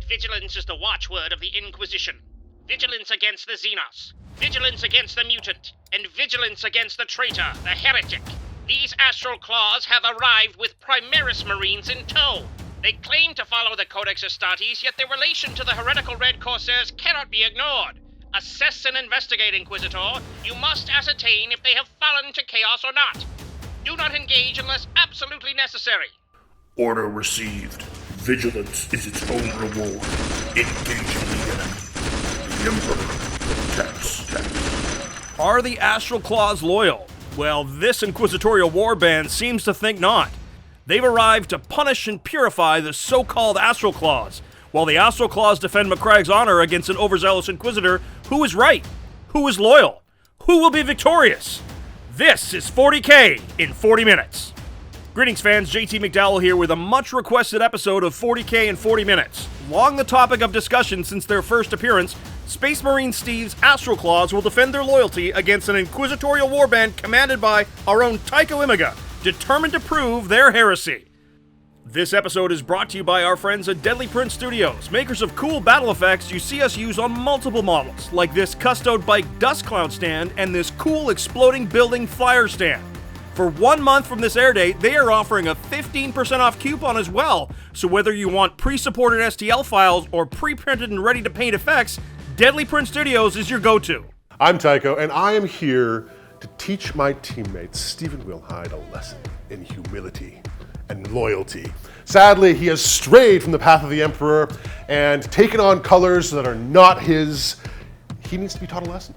Vigilance is the watchword of the Inquisition. Vigilance against the Xenos. Vigilance against the mutant. And vigilance against the traitor, the heretic. These Astral Claws have arrived with Primaris Marines in tow. They claim to follow the Codex Astartes, yet their relation to the heretical Red Corsairs cannot be ignored. Assess and investigate, Inquisitor. You must ascertain if they have fallen to chaos or not. Do not engage unless absolutely necessary. Order received. Vigilance is its own reward. Engaging the enemy. The Emperor protects. Are the Astral Claws loyal? Well, this inquisitorial warband seems to think not. They've arrived to punish and purify the so-called Astral Claws, while the Astral Claws defend McCragg's honor against an overzealous Inquisitor. Who is right? Who is loyal? Who will be victorious? This is 40K in 40 minutes. Greetings fans, JT McDowell here with a much requested episode of 40K in 40 minutes. Long the topic of discussion since their first appearance, Space Marine Steve's Astral Claws will defend their loyalty against an inquisitorial warband commanded by our own Tycho Imaga, determined to prove their heresy. This episode is brought to you by our friends at Deadly Print Studios, makers of cool battle effects you see us use on multiple models, like this Custode Bike Dust Cloud stand and this cool exploding building flyer stand. For 1 month from this air date, they are offering a 15% off coupon as well, so whether you want pre-supported STL files or pre-printed and ready-to-paint effects, Deadly Print Studios is your go-to. I'm Tycho, and I am here to teach my teammates, Stephen Wilhide, a lesson in humility and loyalty. Sadly, he has strayed from the path of the Emperor and taken on colors that are not his. He needs to be taught a lesson.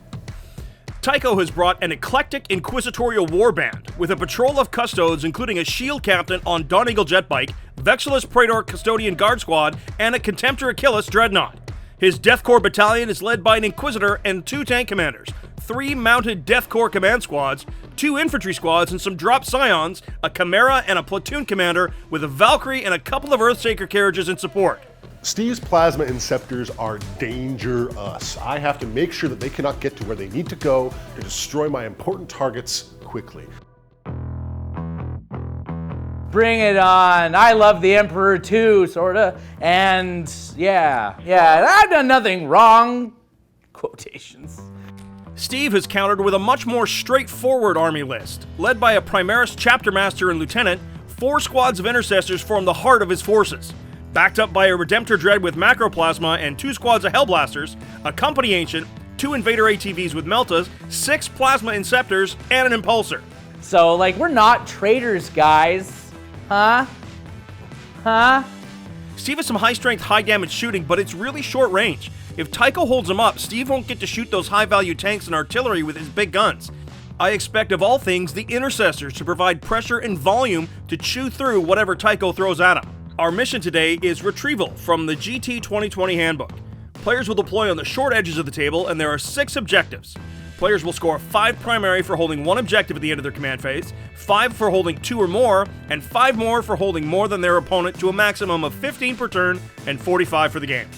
Tycho has brought an eclectic inquisitorial warband with a patrol of Custodes, including a shield captain on Dawn Eagle jet bike, Vexillus Praetor Custodian Guard Squad, and a Contemptor Achilles Dreadnought. His Death Corps battalion is led by an Inquisitor and 2 tank commanders, 3 mounted Death Corps command squads, 2 infantry squads and some drop scions, a Chimera and a platoon commander with a Valkyrie and a couple of Earthshaker carriages in support. Steve's plasma inceptors are dangerous. I have to make sure that they cannot get to where they need to go to destroy my important targets quickly. Bring it on. I love the Emperor too, sorta. And yeah, I've done nothing wrong. Quotations. Steve has countered with a much more straightforward army list. Led by a Primaris Chapter Master and Lieutenant, 4 squads of intercessors form the heart of his forces. Backed up by a Redemptor Dread with Macroplasma and 2 squads of Hellblasters, a Company Ancient, 2 Invader ATVs with Meltas, 6 Plasma Inceptors, and an Impulsor. So, like, we're not traitors, guys. Huh? Steve has some high-strength, high-damage shooting, but it's really short range. If Tycho holds him up, Steve won't get to shoot those high-value tanks and artillery with his big guns. I expect of all things the Intercessors to provide pressure and volume to chew through whatever Tycho throws at him. Our mission today is Retrieval from the GT 2020 Handbook. Players will deploy on the short edges of the table, and there are 6 objectives. Players will score 5 primary for holding 1 objective at the end of their command phase, 5 for holding 2 or more, and 5 more for holding more than their opponent to a maximum of 15 per turn and 45 for the game.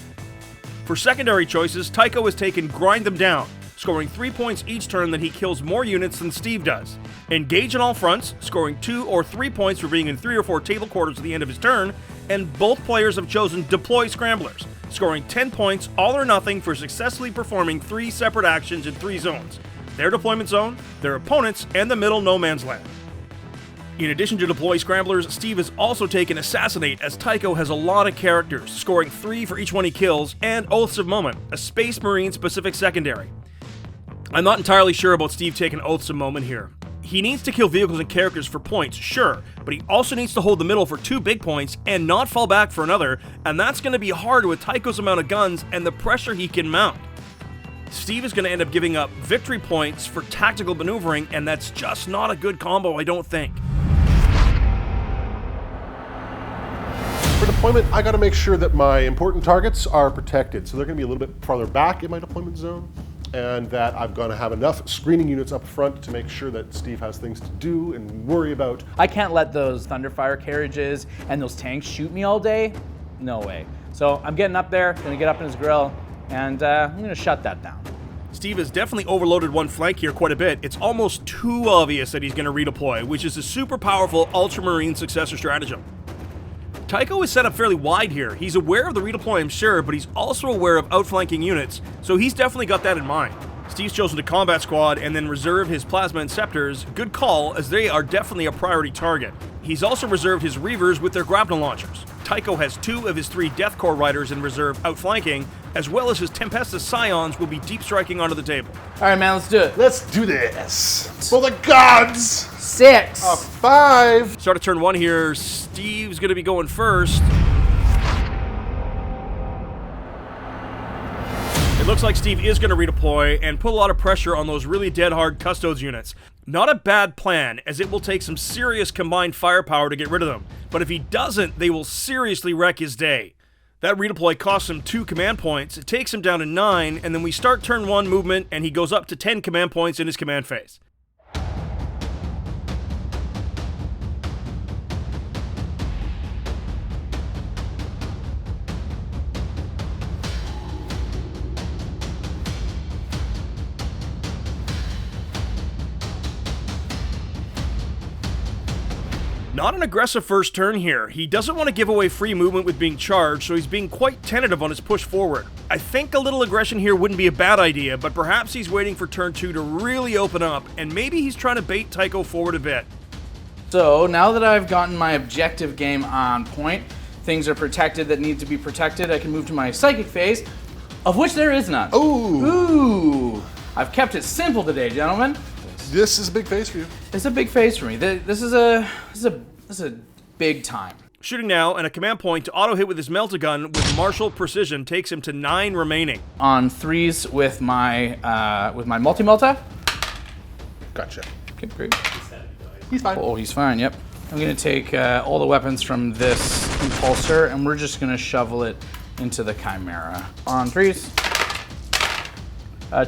For secondary choices, Tycho has taken Grind Them Down, scoring 3 points each turn that he kills more units than Steve does. Engage on all fronts, scoring 2 or 3 points for being in 3 or 4 table quarters at the end of his turn, and both players have chosen Deploy Scramblers, scoring 10 points all or nothing for successfully performing 3 separate actions in 3 zones: their deployment zone, their opponent's, and the middle no man's land. In addition to Deploy Scramblers, Steve has also taken Assassinate, as Tycho has a lot of characters, scoring 3 for each one he kills, and Oaths of Moment, a Space Marine specific secondary. I'm not entirely sure about Steve taking Oaths of Moment here. He needs to kill vehicles and characters for points, sure, but he also needs to hold the middle for 2 big points and not fall back for another, and that's going to be hard with Tycho's amount of guns and the pressure he can mount. Steve is going to end up giving up victory points for tactical maneuvering, and that's just not a good combo, I don't think. For deployment, I gotta make sure that my important targets are protected, so they're gonna be a little bit farther back in my deployment zone, and that I've got to have enough screening units up front to make sure that Steve has things to do and worry about. I can't let those Thunderfire carriages and those tanks shoot me all day. No way. So I'm getting up there, gonna get up in his grill, and I'm gonna shut that down. Steve has definitely overloaded one flank here quite a bit. It's almost too obvious that he's going to redeploy, which is a super powerful Ultramarine successor stratagem. Tycho is set up fairly wide here. He's aware of the redeploy, I'm sure, but he's also aware of outflanking units, so he's definitely got that in mind. Steve's chosen to combat squad and then reserve his plasma and scepters. Good call, as they are definitely a priority target. He's also reserved his reavers with their grapnel launchers. Tycho has 2 of his 3 Death Corps riders in reserve outflanking, as well as his Tempestus Scions will be deep striking onto the table. All right, man, let's do it. Let's do this. For the gods! 6. A 5. Start of turn 1 here. Steve's going to be going first. It looks like Steve is going to redeploy and put a lot of pressure on those really dead-hard Custodes units. Not a bad plan, as it will take some serious combined firepower to get rid of them. But if he doesn't, they will seriously wreck his day. That redeploy costs him 2 command points, it takes him down to 9, and then we start turn 1 movement, and he goes up to 10 command points in his command phase. Not an aggressive first turn here. He doesn't want to give away free movement with being charged, so he's being quite tentative on his push forward. I think a little aggression here wouldn't be a bad idea, but perhaps he's waiting for turn 2 to really open up, and maybe he's trying to bait Tycho forward a bit. So now that I've gotten my objective game on point, things are protected that need to be protected, I can move to my psychic phase, of which there is none. Ooh. I've kept it simple today, gentlemen. This is a big phase for you. It's a big phase for me. This is a big time. Shooting now, and a command point to auto hit with his melta-gun with martial precision takes him to 9 remaining. On 3s with my multi-melta. Gotcha. Okay, great. He's fine. Oh, he's fine, yep. I'm gonna take all the weapons from this impulsor, and we're just gonna shovel it into the Chimera. On 3s.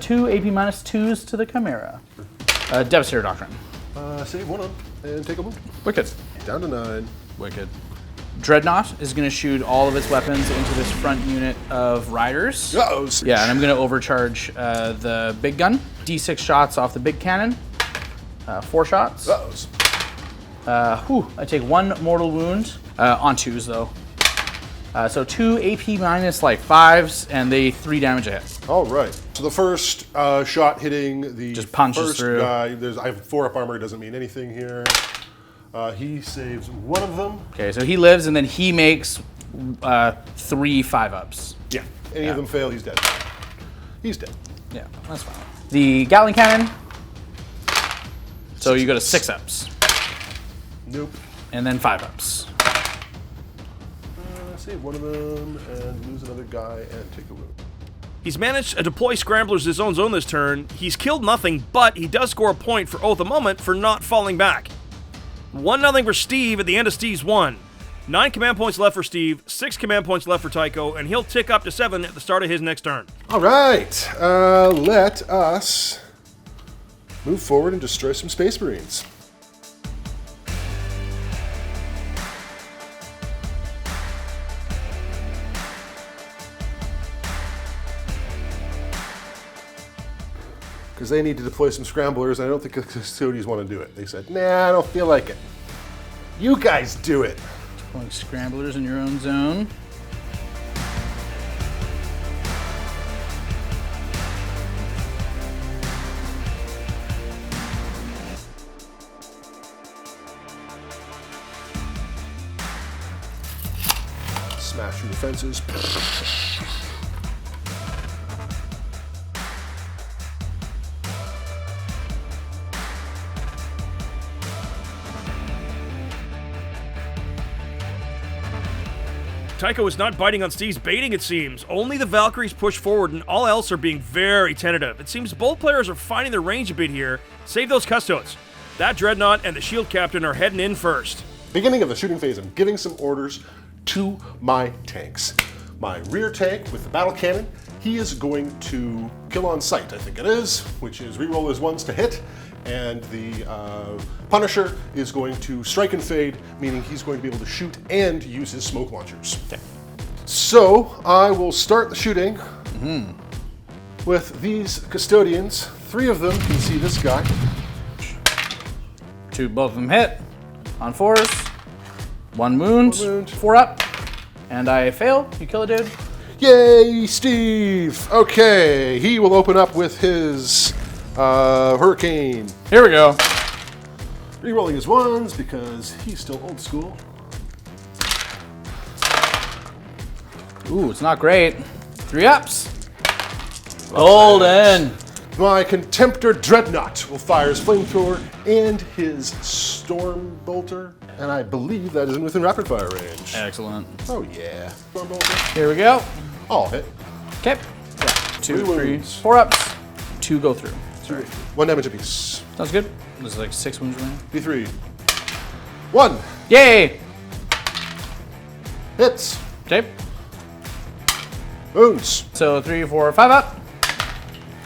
2 AP minus 2s to the Chimera. Devastator Doctrine. Save 1 on and take a move. Wicked. Down to 9. Wicked. Dreadnought is going to shoot all of its weapons into this front unit of riders. Uh-oh. Yeah, and I'm going to overcharge the big gun. D6 shots off the big cannon. 4 shots. Uh-oh. I take 1 mortal wound. On 2s, though. So 2 AP minus, like, 5s, and they 3 damage a hit. All right. So the first shot hitting the Just punches first through. guy. I have 4 up armor. Doesn't mean anything here. He saves 1 of them. Okay, so he lives, and then he makes 3 5-ups. Yeah. Any of them fail, he's dead. He's dead. Yeah, that's fine. The Gatling Cannon. So you go to 6-ups. Nope. And then 5-ups. Save 1 of them and lose another guy and take a wound. He's managed to deploy scramblers his own zone this turn. He's killed nothing, but he does score a point for Oath of Moment for not falling back. 1-0 for Steve at the end of Steve's 1. 9 command points left for Steve, 6 command points left for Tycho, and he'll tick up to 7 at the start of his next turn. All right. Let us move forward and destroy some Space Marines. Because they need to deploy some scramblers, and I don't think the Custodes want to do it. They said, nah, I don't feel like it. You guys do it. Deploying scramblers in your own zone. Smash through defenses. Tycho is not biting on Steve's baiting, it seems. Only the Valkyries push forward, and all else are being very tentative. It seems both players are finding their range a bit here. Save those Custodes. That Dreadnought and the Shield Captain are heading in first. Beginning of the shooting phase, I'm giving some orders to my tanks. My rear tank with the battle cannon, he is going to kill on sight, I think it is, which is reroll his 1s to hit. And the Punisher is going to strike and fade, meaning he's going to be able to shoot and use his smoke launchers. Okay. So I will start the shooting with these Custodians. 3 of them can see this guy. Both of them hit on 4s. 1 wound. 1 wound. 4 up. And I fail. You kill a dude. Yay, Steve! Okay, he will open up with his hurricane. Here we go. Rerolling his 1s because he's still old school. Ooh, it's not great. 3 ups. Golden. My Contemptor Dreadnought will fire his flamethrower and his storm bolter, and I believe that is within rapid fire range. Excellent. Oh yeah, storm bolter. Here we go. All hit. Okay. 2, 3, wounds. 4 ups. 2 go through. 1 damage apiece. Sounds good. This is like 6 wounds remaining. D3. 1 Yay! hits. Okay. Wounds. So 3, 4, 5 up.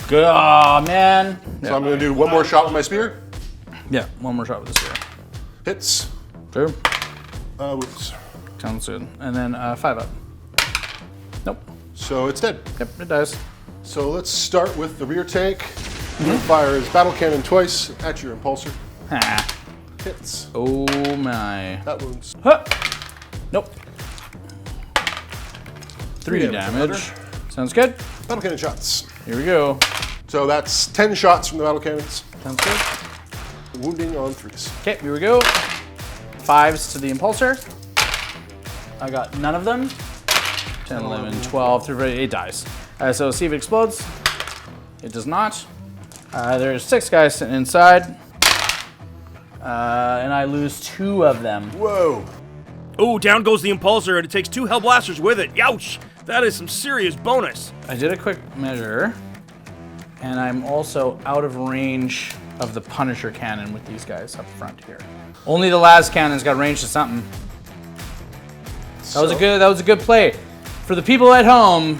Good. Oh, man. So I'm going to do 1 more shot with my spear. Yeah, 1 more shot with the spear. Hits. Sure. Wounds. Sounds good. And then 5 up. Nope. So it's dead. Yep, it does. So let's start with the rear tank. He'll fire his battle cannon twice at your impulsor. Ha. Hits. Oh my. That wounds. Huh. Nope. 3 damage. damage. Sounds good. Battle cannon shots. Here we go. So that's 10 shots from the battle cannons. Sounds good. Wounding on 3s. Okay, here we go. 5s to the impulsor. I got none of them. 10, 11, 12, 13, it dies. So see if it explodes. It does not. There's 6 guys sitting inside. And I lose 2 of them. Whoa. Oh, down goes the impulsor, and it takes 2 Hellblasters with it. Youch! That is some serious bonus. I did a quick measure, and I'm also out of range of the Punisher cannon with these guys up front here. Only the last cannon's got range to something. That was a good play. For the people at home,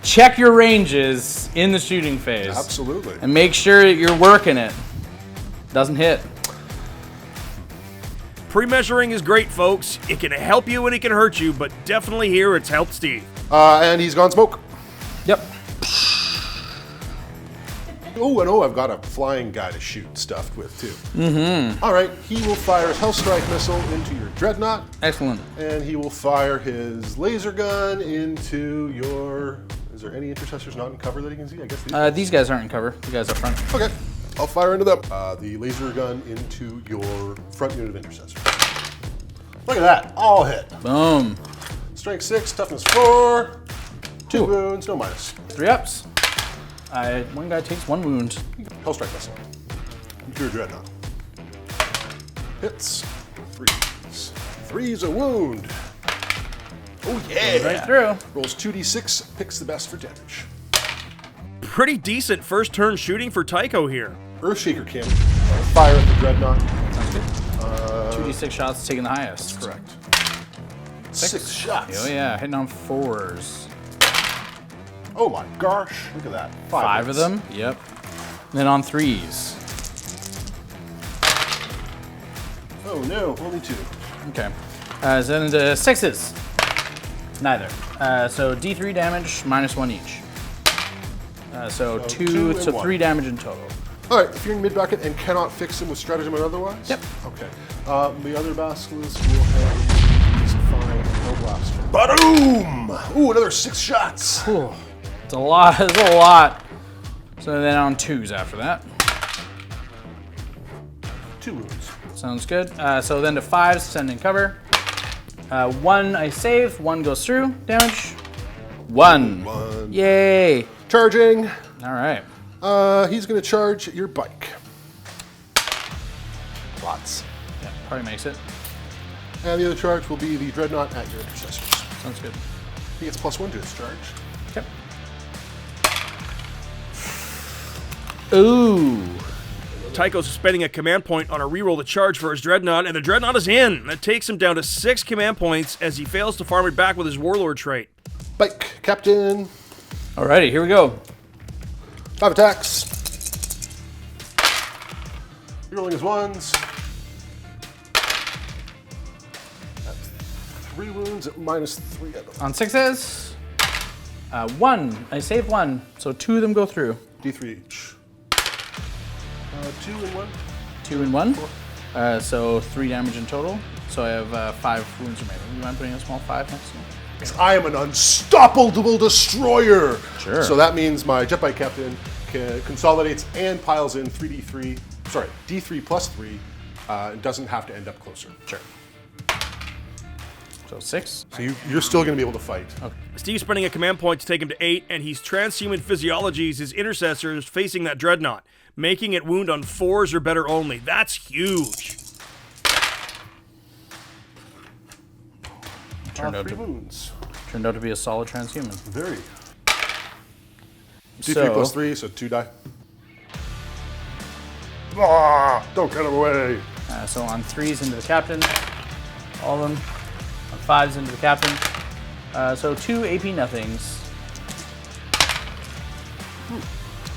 check your ranges in the shooting phase. Absolutely. And make sure that you're working it. Doesn't hit. Pre-measuring is great, folks. It can help you and it can hurt you, but definitely here it's helped Steve. And he's gone smoke. Yep. Oh, and I've got a flying guy to shoot stuff with too. All right, he will fire his Hellstrike missile into your Dreadnought. Excellent. And he will fire his laser gun into your... Is there any intercessors not in cover that he can see? I guess These guys aren't in cover. The guys up front. Okay, I'll fire into them. The laser gun into your front unit of intercessors. Look at that, all hit. Boom. Strength 6, toughness 4, 2 2. wounds, no minus. 3 ups. One guy takes 1 wound. Hellstrike missile. Into your Dreadnought. Hits. 3s. 3's a wound. Oh yeah! Right through. Rolls 2d6, picks the best for damage. Pretty decent first turn shooting for Tycho here. Earthshaker cannon. Fire at the Dreadnought. Sounds good. 2d6 shots, taking the highest. Correct. 6 shots. Oh yeah, hitting on 4s. Oh my gosh, look at that. 5 of hits. them. Yep. And then on 3s. Oh no, only 2. Okay. So then the 6s. Neither. So D3 damage, -1 each. So 2 2, and so 1. 3 damage in total. Alright, if you're in mid-bracket and cannot fix him with stratagem or otherwise? Yep. Okay. The other basilisk will have just fine, no blaster. Ba-doom! Ooh, another 6 shots! Whew. It's a lot. It's a lot. So then on 2s after that. 2 wounds. Sounds good. So then to 5s, send in cover. 1 I save, 1 goes through. Damage. 1. 1. Yay. Charging. All right. He's going to charge your bike. Lots. Yeah, probably makes it. And the other charge will be the Dreadnought at your intercessors. Sounds good. He gets +1 to his charge. Yep. Ooh. Tycho's spending a command point on a reroll to charge for his Dreadnought, and the Dreadnought is in. That takes him down to 6 command points as he fails to farm it back with his Warlord trait. Bike, Captain. Alrighty, here we go. 5 attacks. Rerolling his 1s. That's 3 wounds at -3. On 6s. 1. I save 1, so 2 of them go through. D3 each. 2 and 1. 2 and 1. So 3 damage in total. So I have 5 wounds remaining. You mind putting a small 5 next to me? Because I am an unstoppable destroyer. Sure. So that means my jet bike captain consolidates and piles in D3 plus 3, and doesn't have to end up closer. Sure. So 6. So you're still going to be able to fight. Okay. Steve's spending a command point to take him to 8, and he's transhuman physiologies his intercessors facing that dreadnought, making it wound on 4s or better only. That's huge. Turned out 3 wounds. Turned out to be a solid transhuman. Very. D3 plus 3, so 2 die. Don't get him away. So on 3s into the captain, all of them. On 5s into the captain. So 2 AP nothings.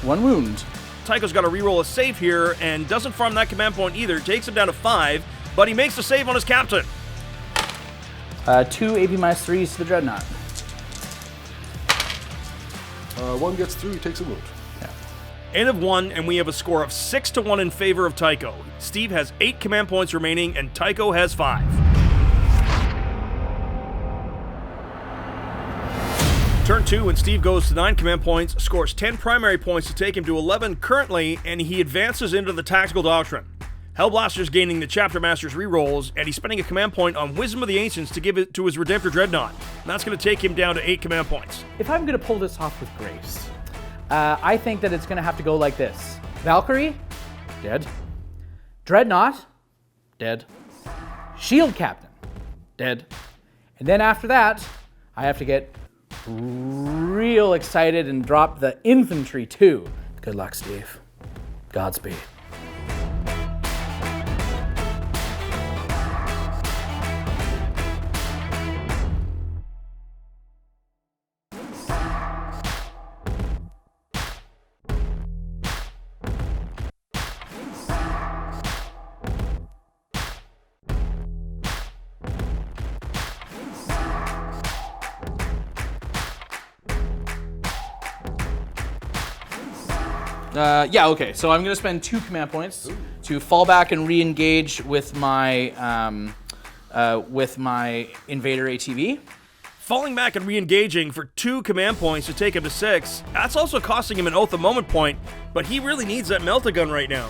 1 wound. Tycho's got to reroll a save here and doesn't farm that command point either. Takes him down to 5, but he makes the save on his captain. 2 AP minus 3s to the dreadnought. 1 gets through, he takes a wound. Yeah. End of 1, and we have a score of 6-1 in favor of Tycho. Steve has 8 command points remaining, and Tycho has 5. Turn 2, and Steve goes to 9 command points, scores 10 primary points to take him to 11 currently, and he advances into the Tactical Doctrine. Hellblaster's gaining the Chapter Master's rerolls, and he's spending a command point on Wisdom of the Ancients to give it to his Redemptor Dreadnought. And that's going to take him down to 8 command points. If I'm going to pull this off with grace, I think that it's going to have to go like this. Valkyrie, dead. Dreadnought, dead. Shield Captain, dead. And then after that, I have to get real excited and drop the infantry too. Good luck, Steve. Godspeed. Okay. So I'm going to spend 2 command points to fall back and re-engage with my Invader ATV. Falling back and re-engaging for 2 command points to take him to 6. That's also costing him an Oath of Moment point, but he really needs that Melt-A-Gun right now.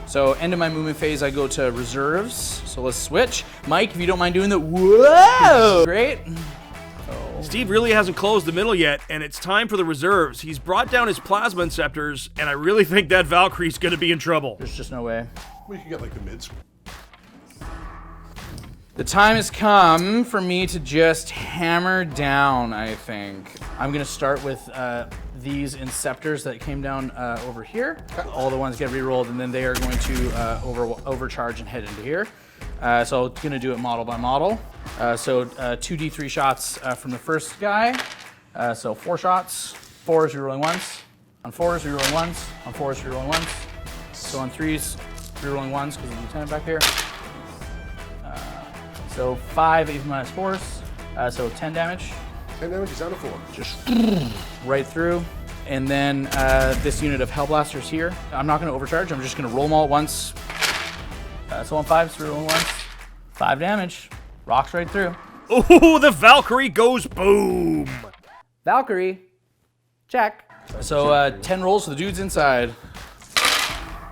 So end of my movement phase, I go to reserves. So let's switch. Mike, if you don't mind doing the whoa, great. Steve really hasn't closed the middle yet, and it's time for the reserves. He's brought down his Plasma Inceptors, and I really think that Valkyrie's going to be in trouble. There's just no way. We can get like the mids. The time has come for me to just hammer down, I think. I'm going to start with these Inceptors that came down over here. All the ones get re-rolled, and then they are going to overcharge and head into here. So I'm going to do it model by model. So 2d3 shots from the first guy. So 4 shots. 4s, rerolling 1s. On 4s, rerolling 1s. On 4s, rerolling 1s. So on 3s, rerolling 1s because of the lieutenant back here. So 5 even minus 4s. So 10 damage. 10 damage, he's down to 4. Just right through. And then this unit of Hellblasters here. I'm not going to overcharge. I'm just going to roll them all at once. So on 5s, rerolling 1s. 5 damage. Rocks right through. Ooh, the Valkyrie goes boom! Valkyrie, check. So 10 rolls for the dudes inside.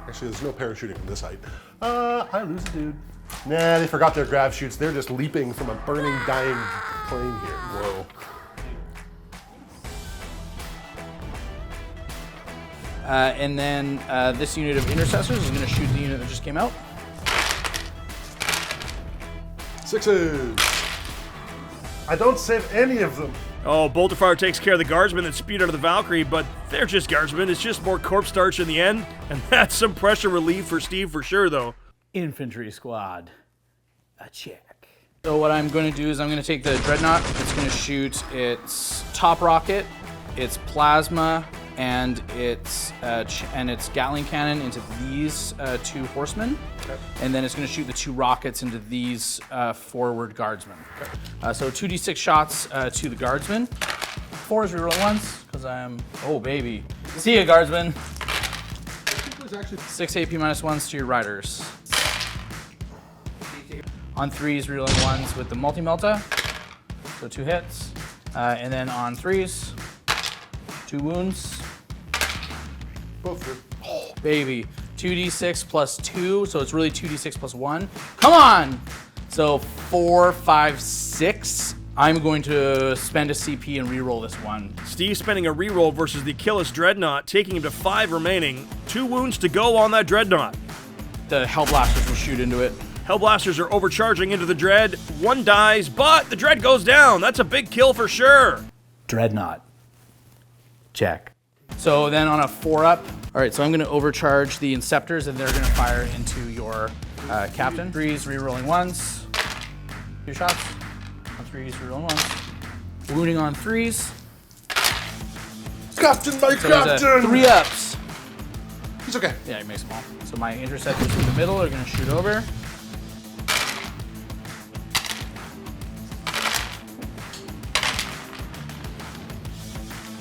Actually, there's no parachuting from this height. I lose a dude. Nah, they forgot their grav chutes. They're just leaping from a burning, dying plane here. Whoa. And then this unit of intercessors is going to shoot the unit that just came out. 6s. I don't save any of them. Oh, Bolter Fire takes care of the guardsmen that spewed out of the Valkyrie, but they're just guardsmen. It's just more corpse starch in the end, and that's some pressure relief for Steve for sure, though. Infantry squad, a check. So what I'm going to do is I'm going to take the Dreadnought. It's going to shoot its top rocket, its plasma, and its Gatling cannon into these 2 horsemen. Okay. And then it's going to shoot the 2 rockets into these forward guardsmen. Okay. So 2d6 shots to the guardsmen. 4s reroll 1s, because I am, oh baby. See ya, guardsmen. is actually 6 AP -1s to your riders. On 3s, rerolling 1s with the multi-melta. So 2 hits. And then on 3s, 2 wounds. both through. Oh, baby. 2d6 plus 2, so it's really 2d6 plus 1. Come on! So 4, 5, 6. I'm going to spend a CP and reroll this one. Steve spending a reroll versus the Achilles Dreadnought, taking him to 5 remaining. 2 wounds to go on that Dreadnought. The Hellblasters will shoot into it. Hellblasters are overcharging into the Dread. 1 dies, but the Dread goes down. That's a big kill for sure. Dreadnought. Check. So then on a 4-up, all right, so I'm going to overcharge the Inceptors, and they're going to fire into your captain. 3s, rerolling 1s. 2 shots. On 3s, rerolling 1s. Wounding on 3s. Captain, my So there's captain! 3 ups. He's okay. Yeah, he makes them all. So my interceptors in the middle are going to shoot over.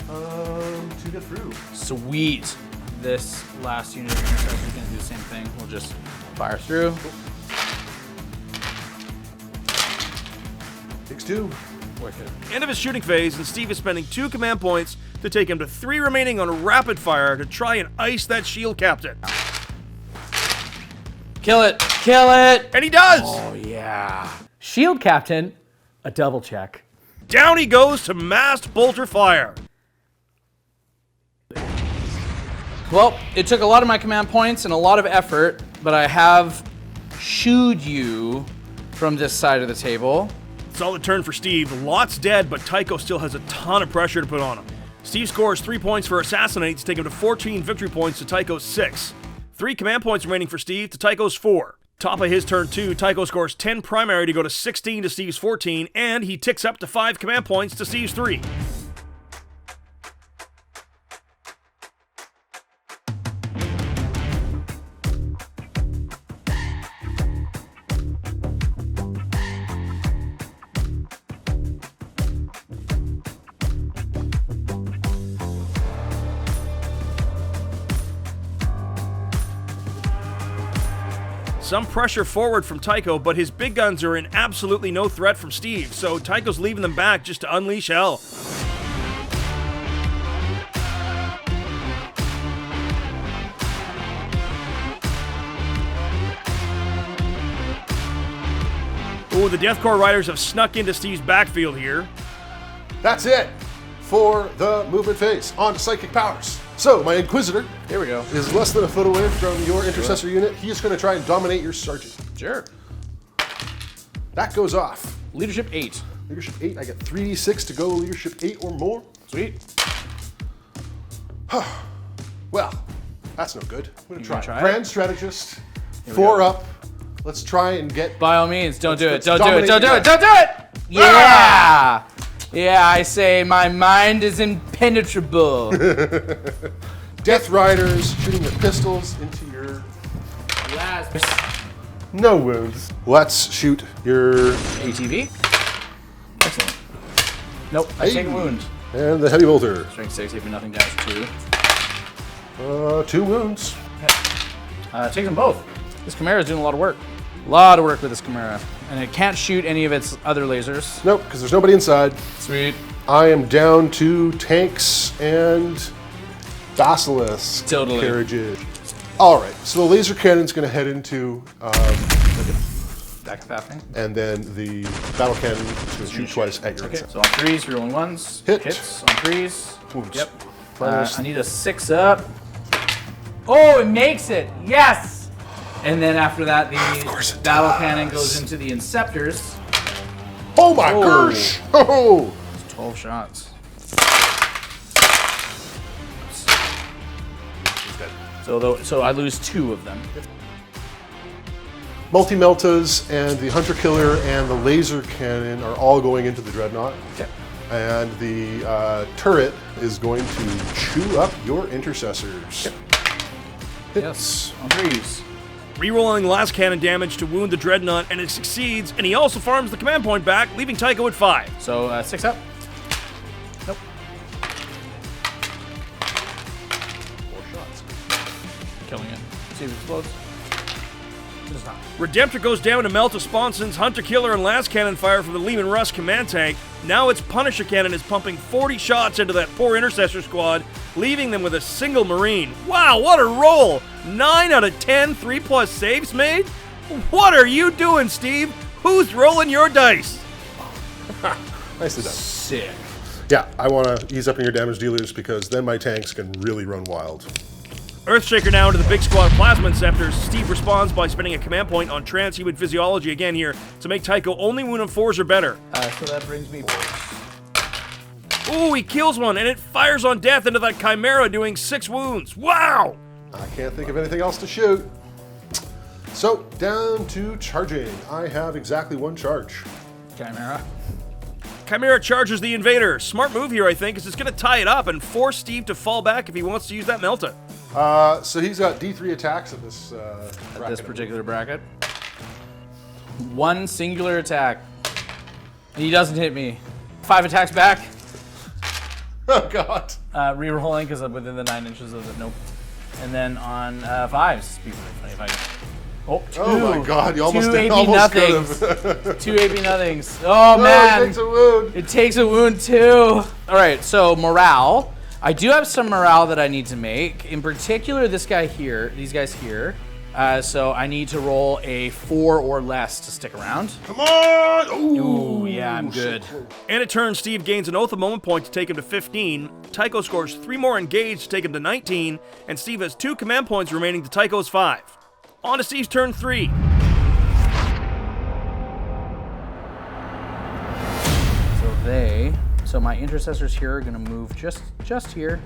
To get through. Sweet. This last unit of interceptors is going to do the same thing. We'll just fire through. Takes 2. Wicked. End of his shooting phase, and Steve is spending 2 command points to take him to 3 remaining on rapid fire to try and ice that shield captain. Kill it! Kill it! And he does! Oh, yeah. Shield captain, a double check. Down he goes to massed bolter fire. Well, it took a lot of my command points and a lot of effort, but I have shooed you from this side of the table. Solid turn for Steve. Lot's dead, but Tycho still has a ton of pressure to put on him. Steve scores 3 points for Assassinate to take him to 14 victory points to Tycho's 6. 3 command points remaining for Steve to Tycho's 4. Top of his turn 2, Tycho scores 10 primary to go to 16 to Steve's 14, and he ticks up to 5 command points to Steve's 3. Some pressure forward from Tycho, but his big guns are in absolutely no threat from Steve, so Tycho's leaving them back just to unleash hell. Ooh, the Deathcore Riders have snuck into Steve's backfield here. That's it for the movement phase. On to psychic powers. So, my Inquisitor Here we go. is less than a foot away from your intercessor unit. He's going to try and dominate your sergeant. Sure. That goes off. Leadership 8. Leadership 8, I get 3d6 to go leadership 8 or more. Sweet. Well, that's no good. I'm going to try. try it? Grand strategist, we 4 go. up. Let's try and get... By all means, don't do it. let's Don't do it. dominate Don't do the it. Don't do it. Yeah. Yeah, I say my mind is impenetrable. Death Riders shooting their pistols into your... No wounds. Let's shoot your... ATV. Excellent. Nope, I take a wound. And the heavy bolter. Strength 6, if nothing damage 2. 2 wounds. Take them both. This Chimera is doing a lot of work. A lot of work with this Chimera. And it can't shoot any of its other lasers. Nope, because there's nobody inside. Sweet. I am down to tanks and basilisk Totally. carriages. All right, so the laser cannon's going to head into, Back to that thing. and then the battle cannon is going to shoot twice at your Okay, inset. so on 3s, you're rolling 1s. Hit. Hits on 3s. Wounds. Yep. Minus- I need a 6 up. Oh, it makes it! Yes! And then after that, the battle cannon goes into the Inceptors. Oh my Oh. gosh! Oh! It's 12 shots. So I lose 2 of them. Multi-Meltas and the Hunter Killer and the laser cannon are all going into the Dreadnought. Okay. And the turret is going to chew up your intercessors. Yes, on 3s. Rerolling last cannon damage to wound the Dreadnought, and it succeeds, and he also farms the command point back, leaving Tycho at 5. So 6 up. Nope. 4 shots. Killing it. See if it explodes. It does not. Redemptor goes down to melt a Sponson's Hunter Killer and last cannon fire from the Lehman Russ command tank. Now its Punisher cannon is pumping 40 shots into that poor Intercessor squad, leaving them with a single Marine. Wow, what a roll! 9 out of 10 3+ saves made? What are you doing, Steve? Who's rolling your dice? Nicely done. Sick. Yeah, I want to ease up on your damage dealers because then my tanks can really run wild. Earthshaker now into the big squad of Plasma Inceptors. Steve responds by spending a command point on Transhuman Physiology again here to make Tycho only wound on 4s or better. So that brings me 4. Ooh, he kills one, and it fires on death into that Chimera, doing 6 wounds. Wow! I can't think of anything else to shoot. So, down to charging. I have exactly 1 charge. Chimera. Chimera charges the Invader. Smart move here, I think, is it's going to tie it up and force Steve to fall back if he wants to use that Melta. So he's got D3 attacks at this particular bracket. 1 singular attack. He doesn't hit me. 5 attacks back. Oh, God. Rerolling because I'm within the 9 inches of the... Nope. And then on 5s. Be funny if I can... Oh, 2. Oh, my God. You almost 2 AP almost nothings. could've. 2 AP nothings. Oh, man. It takes a wound. It takes a wound, too. All right, so morale. I do have some morale that I need to make. In particular, this guy here, these guys here. So I need to roll a 4 or less to stick around. Come on! Ooh, yeah, I'm good. And in turn, Steve gains an Oath of Moment point to take him to 15. Tycho scores 3 more engaged to take him to 19. And Steve has 2 command points remaining to Tycho's 5. On to Steve's turn 3. So my intercessors here are gonna move just here.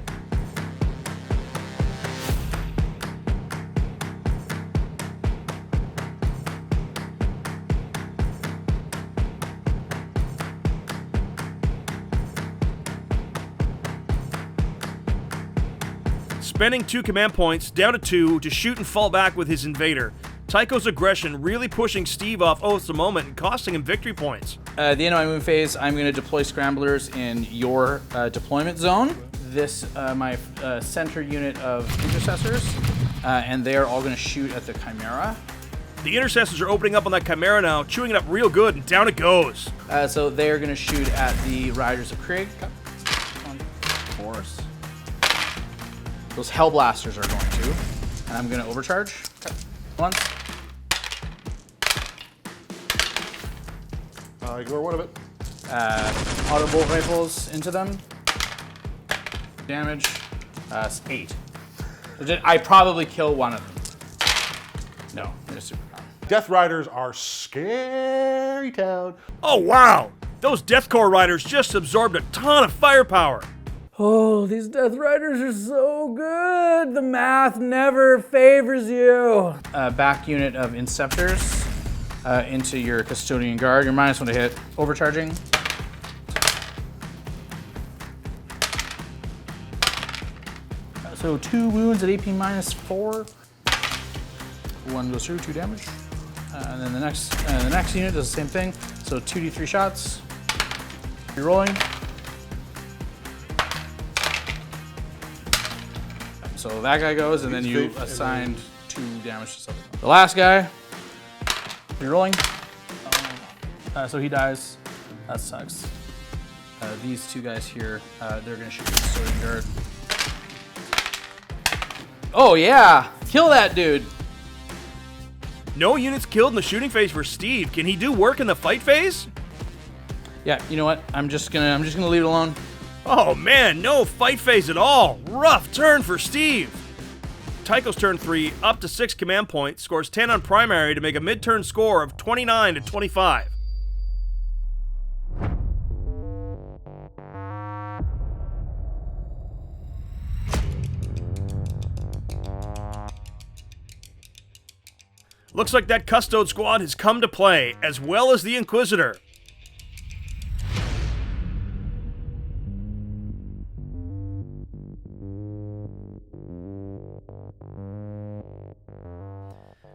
Spending 2 command points, down to 2, to shoot and fall back with his Invader. Tycho's aggression really pushing Steve off Oaths a moment and costing him victory points. At the end of my move phase, I'm going to deploy Scramblers in your deployment zone. This, my center unit of intercessors, and they're all going to shoot at the Chimera. The intercessors are opening up on that Chimera now, chewing it up real good, and down it goes. So they're going to shoot at the Riders of Krieg. On force. Those Hellblasters are going to. And I'm going to overcharge. Once. Ignore one of it. Auto bolt rifles into them. Damage. 8. I probably kill one of them. No, they're super calm. Death Riders are scary town. Oh wow! Those Deathcore riders just absorbed a ton of firepower. Oh, these Death Riders are so good. The math never favors you. Back unit of Inceptors into your Custodian Guard. You're -1 to hit. Overcharging. So 2 wounds at AP -4. 1 goes through, 2 damage. And then the next unit does the same thing. So 2d3 shots. You're rolling. So that guy goes, and then you assigned 2 damage to something. The last guy, you're rolling. So he dies. That sucks. These 2 guys here, they're gonna shoot the Custodian Guard. Oh yeah, kill that dude. No units killed in the shooting phase for Steve. Can he do work in the fight phase? Yeah, you know what? I'm just gonna leave it alone. Oh man, no fight phase at all. Rough turn for Steve. Tycho's turn 3, up to 6 command points, scores 10 on primary to make a mid-turn score of 29 to 25. Looks like that Custode squad has come to play, as well as the Inquisitor.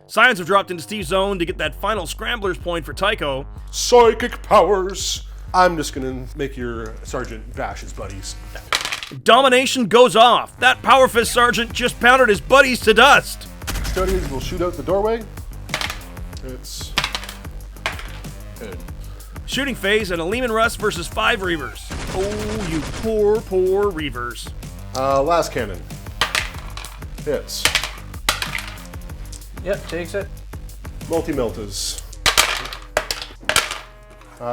Scions have dropped into Steve's zone to get that final Scrambler's point for Tycho. Psychic powers. I'm just gonna make your sergeant bash his buddies. Domination goes off. That Power Fist sergeant just pounded his buddies to dust. Custodians will shoot out the doorway. It's Good. Shooting phase and a Lehman Russ versus 5 Reavers. Oh, you poor, poor Reavers. last cannon. Hits. Yep, takes it. Multi-meltas.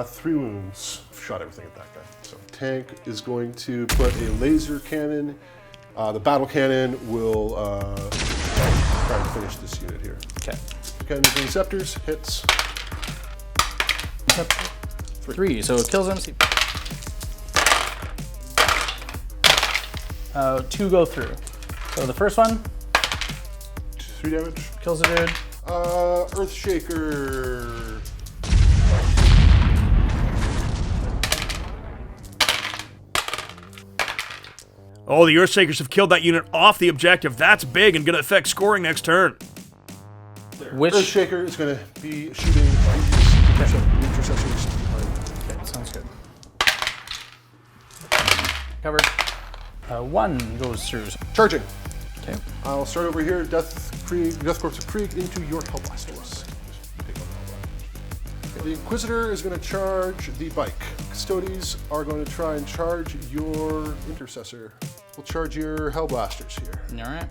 3 wounds. Shot everything at that guy. So tank is going to put a laser cannon. The battle cannon will try and finish this unit here. Okay. Cannons and receptors. Hits. 3, so it kills him. 2 go through. So the first one 3 damage. kills the dude. Earthshaker. Oh, the Earthshakers have killed that unit off the objective. That's big and going to affect scoring next turn. Which Earthshaker is going to be shooting intercessors behind. Okay, sounds good. Cover. 1 goes through. Charging. Okay. I'll start over here. Death Corpse of Krieg into your Hellblasters. The Inquisitor is going to charge the bike. Custodes are going to try and charge your Intercessor. We'll charge your Hellblasters here. All right.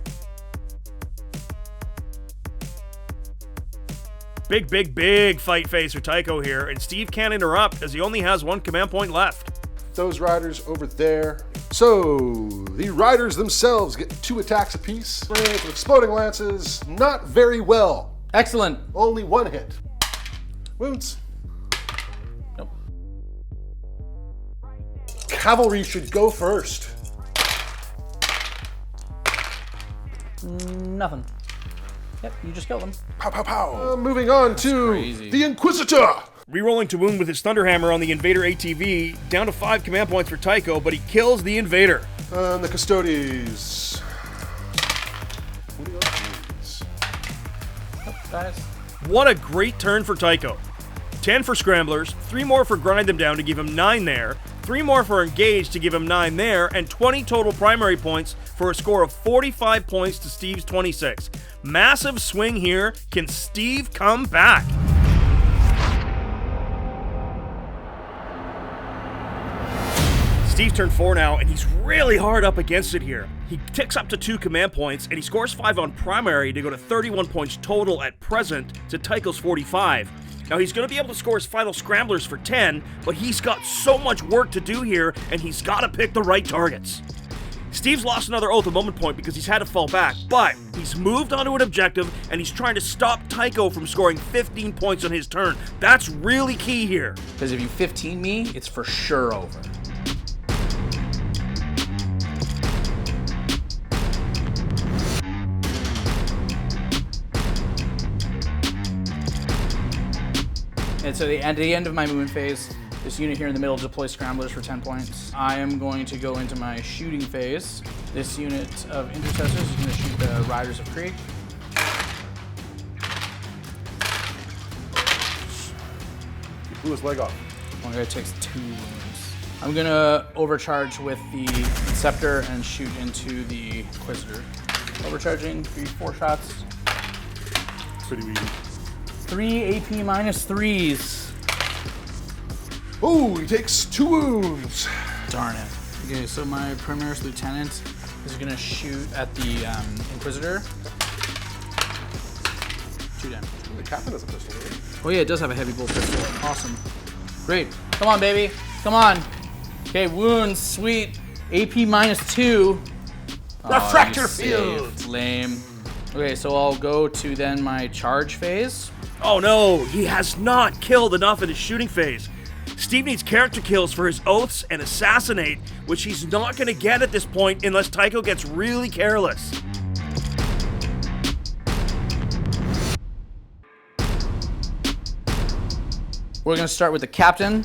Big, big, big fight phase for Tycho here, and Steve can't interrupt as he only has 1 command point left. Those riders over there. So, the riders themselves get 2 attacks apiece. With exploding lances, not very well. Excellent. Only 1 hit. Wounds. Nope. Cavalry should go first. Nothing. Yep, you just killed him. Pow, pow, pow. Moving on to crazy. the Inquisitor. Rerolling to wound with his Thunderhammer on the Invader ATV, down to 5 command points for Tycho, but he kills the Invader. And the Custodes. Nope, guys. What a great turn for Tycho. 10 for Scramblers, 3 more for Grind Them Down to give him 9 there, 3 more for Engage to give him 9 there, and 20 total primary points for a score of 45 points to Steve's 26. Massive swing here. Can Steve come back? Steve's turn 4 now, and he's really hard up against it here. He ticks up to 2 command points, and he scores 5 on primary to go to 31 points total at present to Tycho's 45. Now he's going to be able to score his final Scramblers for 10, but he's got so much work to do here, and he's got to pick the right targets. Steve's lost another Oath of Moment point because he's had to fall back, but he's moved onto an objective, and he's trying to stop Tycho from scoring 15 points on his turn. That's really key here. Because if you 15 me, it's for sure over. And so at the end of my movement phase, this unit here in the middle deploys Scramblers for 10 points. I am going to go into my shooting phase. This unit of Intercessors is going to shoot the Riders of Krieg. He blew his leg off. One guy takes 2 wounds. I'm going to overcharge with the Scepter and shoot into the Inquisitor. Overcharging, 4 shots. Pretty weedy. 3 AP minus 3s. Oh, he takes 2 wounds. Darn it. Okay, so my Primaris Lieutenant is gonna shoot at the Inquisitor. 2 damage. The captain has a pistol, right? Oh yeah, it does have a heavy bolt pistol. Awesome. Great. Come on, baby. Come on. Okay, wounds, sweet. AP minus 2. Refractor you field. saved. Lame. Okay, so I'll go to then my charge phase. Oh no, he has not killed enough in his shooting phase. Steve needs character kills for his Oaths and Assassinate, which he's not going to get at this point unless Tycho gets really careless. We're gonna start with the captain.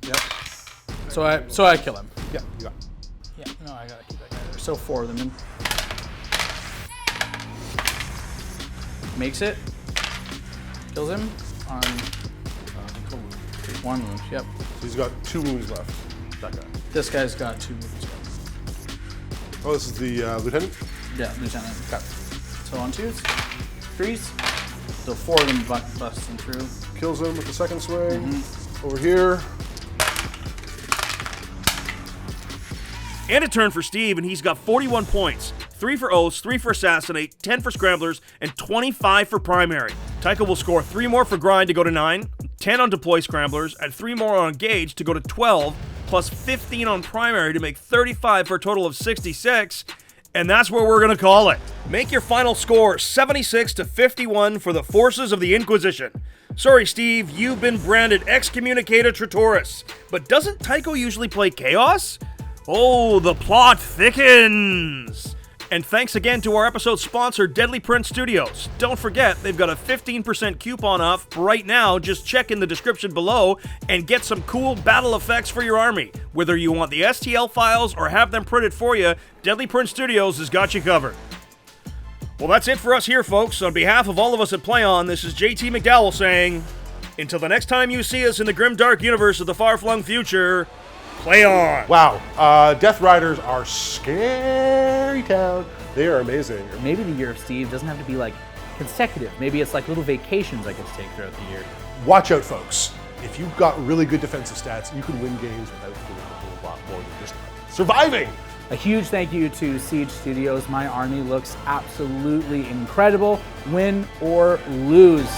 Yep. So I kill him. Yeah, you got it. Yeah, no, I gotta keep that guy there. So 4 of them in. Makes it. Kills him on 1 wound. Yep. So he's got 2 wounds left. That guy. This guy's got 2 wounds. Oh, this is the lieutenant? Yeah, Lieutenant. Okay. So on 2s, 3s. So 4 of them busting through. Kills him with the second swing. Over here. And a turn for Steve, and he's got 41 points. 3 for Oaths, 3 for Assassinate, 10 for Scramblers, and 25 for Primary. Tycho will score 3 more for Grind to go to 9, 10 on Deploy Scramblers, and 3 more on Engage to go to 12, plus 15 on Primary to make 35 for a total of 66. And that's where we're gonna call it. Make your final score 76 to 51 for the forces of the Inquisition. Sorry, Steve, you've been branded Excommunicata Tritoris. But doesn't Tycho usually play Chaos? Oh, the plot thickens! And thanks again to our episode sponsor, Deadly Print Studios. Don't forget, they've got a 15% coupon off right now. Just check in the description below and get some cool battle effects for your army. Whether you want the STL files or have them printed for you, Deadly Print Studios has got you covered. Well, that's it for us here, folks. On behalf of all of us at Play On, this is JT McDowell saying, until the next time you see us in the grim dark universe of the far-flung future, play on! Wow, Death Riders are scary town. They are amazing. Maybe the year of Steve doesn't have to be like consecutive. Maybe it's like little vacations I get to take throughout the year. Watch out, folks. If you've got really good defensive stats, you can win games without doing a whole lot more than just surviving. A huge thank you to Siege Studios. My army looks absolutely incredible, win or lose.